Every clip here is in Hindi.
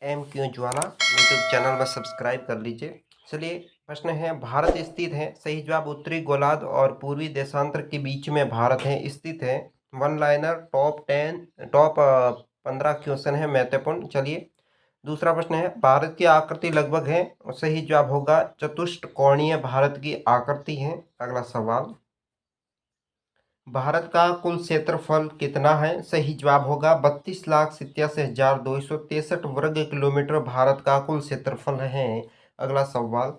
एम क्यू ज्वाला यूट्यूब चैनल में सब्सक्राइब कर लीजिए। चलिए, प्रश्न है, भारत स्थित है। सही जवाब, उत्तरी गोलार्ध और पूर्वी देशांतर के बीच में भारत है स्थित है। वन लाइनर टॉप 15 क्वेश्चन है महत्वपूर्ण। चलिए, दूसरा प्रश्न है, भारत की आकृति लगभग है। सही जवाब होगा चतुष्कोणीय भारत की आकृति है। अगला सवाल, भारत का कुल क्षेत्रफल कितना है? सही जवाब होगा 32,87,263 वर्ग किलोमीटर भारत का कुल क्षेत्रफल है। अगला सवाल,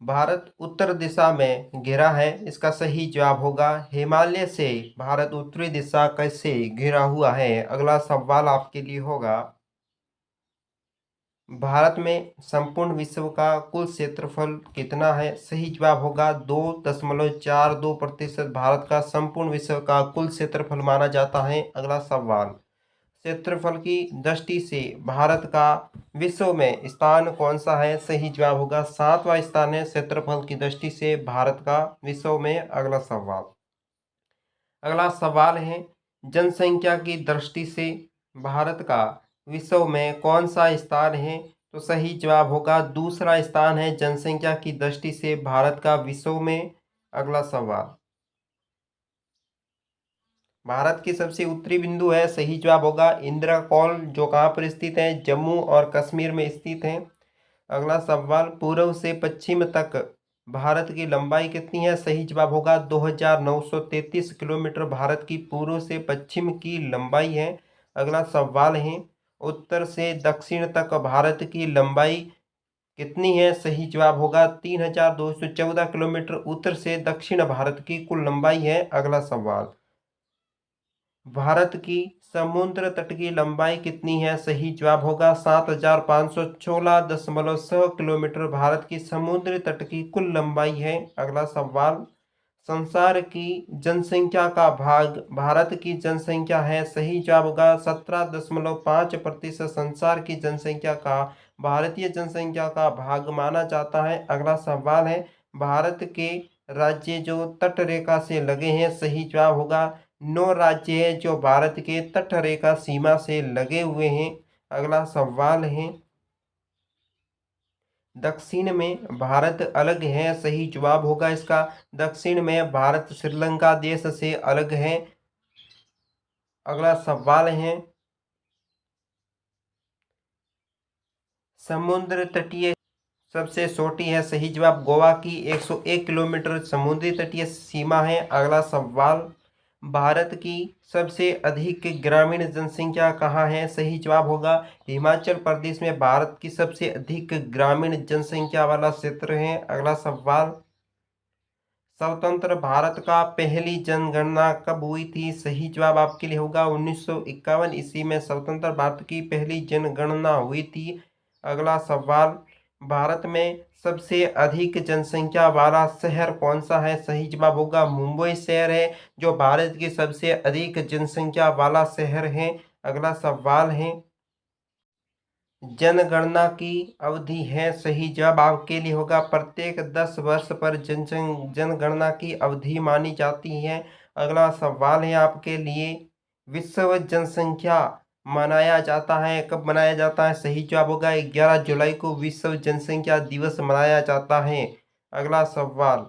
भारत उत्तर दिशा में घिरा है। इसका सही जवाब होगा हिमालय से भारत उत्तरी दिशा कैसे घिरा हुआ है। अगला सवाल आपके लिए होगा, भारत में संपूर्ण विश्व का कुल क्षेत्रफल कितना है? सही जवाब होगा 2.42% भारत का संपूर्ण विश्व का कुल क्षेत्रफल माना जाता है। अगला सवाल, क्षेत्रफल की दृष्टि से भारत का विश्व में स्थान कौन सा है? सही जवाब होगा 7वां स्थान है क्षेत्रफल की दृष्टि से भारत का विश्व में। अगला सवाल है, जनसंख्या की दृष्टि से भारत का विश्व में कौन सा स्थान है? तो सही जवाब होगा दूसरा स्थान है जनसंख्या की दृष्टि से भारत का विश्व में। अगला सवाल, भारत की सबसे उत्तरी बिंदु है। सही जवाब होगा इंदिरा कॉल, जो कहाँ पर स्थित है? जम्मू और कश्मीर में स्थित है। अगला सवाल, पूर्व से पश्चिम तक भारत की लंबाई कितनी है? सही जवाब होगा 2933 किलोमीटर भारत की पूर्व से पश्चिम की लंबाई है। अगला सवाल है, उत्तर से दक्षिण तक भारत की लंबाई कितनी है? सही जवाब होगा 3214 किलोमीटर उत्तर से दक्षिण भारत की कुल लंबाई है। अगला सवाल, भारत की समुद्र तट की लंबाई कितनी है? सही जवाब होगा 7516.6 किलोमीटर भारत की समुद्र तट की कुल लंबाई है। अगला सवाल, संसार की जनसंख्या का भाग भारत की जनसंख्या है। सही जवाब होगा 17.5% संसार की जनसंख्या का भारतीय जनसंख्या का भाग माना जाता है। अगला सवाल है, भारत के राज्य जो तट रेखा से लगे हैं। सही जवाब होगा 9 राज्य हैं जो भारत के तट रेखा सीमा से लगे हुए हैं। अगला सवाल है, दक्षिण में भारत अलग है। सही जवाब होगा इसका दक्षिण में भारत श्रीलंका देश से अलग है। अगला सवाल है, समुद्र तटीय सबसे छोटी है। सही जवाब गोवा की 101 किलोमीटर समुद्री तटीय सीमा है। अगला सवाल, भारत की सबसे अधिक ग्रामीण जनसंख्या कहाँ है? सही जवाब होगा हिमाचल प्रदेश में भारत की सबसे अधिक ग्रामीण जनसंख्या वाला क्षेत्र है। अगला सवाल, स्वतंत्र भारत का पहली जनगणना कब हुई थी? सही जवाब आपके लिए होगा 1951 ईस्वी में स्वतंत्र भारत की पहली जनगणना हुई थी। अगला सवाल, भारत में सबसे अधिक जनसंख्या वाला शहर कौन सा है? सही जवाब होगा मुंबई शहर है, जो भारत की सबसे अधिक जनसंख्या वाला शहर है। अगला सवाल है, जनगणना की अवधि है। सही जवाब आपके लिए होगा प्रत्येक 10 वर्ष पर जनगणना की अवधि मानी जाती है। अगला सवाल है आपके लिए, विश्व जनसंख्या मनाया जाता है कब मनाया जाता है? सही जवाब होगा 11 जुलाई को विश्व जनसंख्या दिवस मनाया जाता है। अगला सवाल,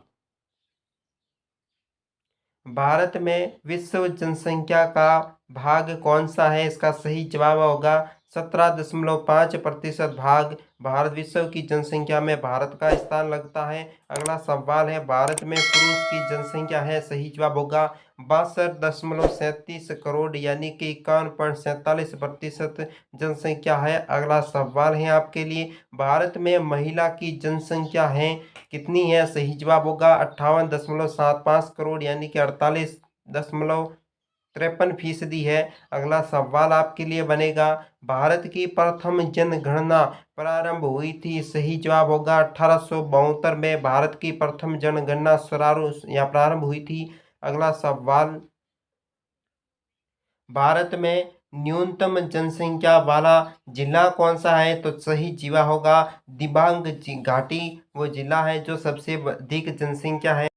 भारत में विश्व जनसंख्या का भाग कौन सा है? इसका सही जवाब होगा 17.5% भाग भारत विश्व की जनसंख्या में भारत का स्थान लगता है। अगला सवाल है, भारत में पुरुष की जनसंख्या है। सही जवाब होगा 62.37 करोड़ यानी कि 51.47% जनसंख्या है। अगला सवाल है आपके लिए, भारत में महिला की जनसंख्या है कितनी है? सही जवाब होगा 58.75 करोड़ यानी कि 48.53% है। अगला सवाल आपके लिए बनेगा, भारत की प्रथम जनगणना प्रारंभ हुई थी। सही जवाब होगा 1872 में भारत की प्रथम जनगणना प्रारंभ हुई थी। अगला सवाल, भारत में न्यूनतम जनसंख्या वाला जिला कौन सा है? तो सही जिला होगा दिबांग घाटी, वो जिला है जो सबसे अधिक जनसंख्या है।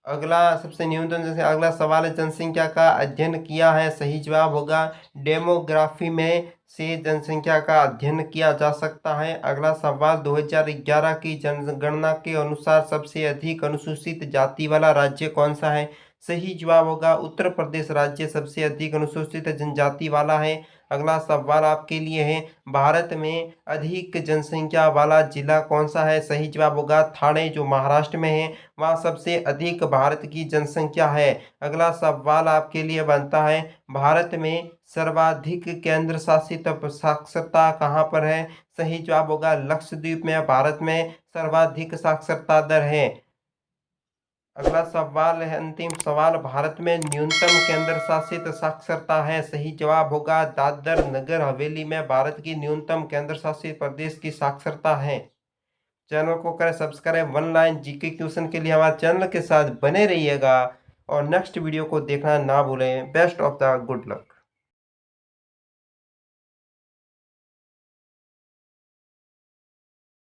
अगला सबसे न्यूनतम जनसंख्या, अगला सवाल है जनसंख्या का अध्ययन किया है। सही जवाब होगा डेमोग्राफी में से जनसंख्या का अध्ययन किया जा सकता है। अगला सवाल 2011 की जनगणना के अनुसार सबसे अधिक अनुसूचित जाति वाला राज्य कौन सा है। सही जवाब होगा उत्तर प्रदेश राज्य सबसे अधिक अनुसूचित जनजाति वाला है। अगला सवाल आपके लिए है, भारत में अधिक जनसंख्या वाला जिला कौन सा है। सही जवाब होगा ठाणे, जो महाराष्ट्र में है, वहाँ सबसे अधिक भारत की जनसंख्या है। अगला सवाल आपके लिए बनता है, भारत में सर्वाधिक केंद्र शासित साक्षरता कहाँ पर है। सही जवाब होगा लक्षद्वीप में भारत में सर्वाधिक साक्षरता दर है। अगला सवाल है, अंतिम सवाल, भारत में न्यूनतम केंद्र शासित साक्षरता है। सही जवाब होगा दादर नगर हवेली में भारत की न्यूनतम केंद्र शासित प्रदेश की साक्षरता है। चैनल को करें subscribe. One line GK question के लिए हमारे चैनल के साथ बने रहिएगा और नेक्स्ट वीडियो को देखना ना भूलें। Best of the good luck.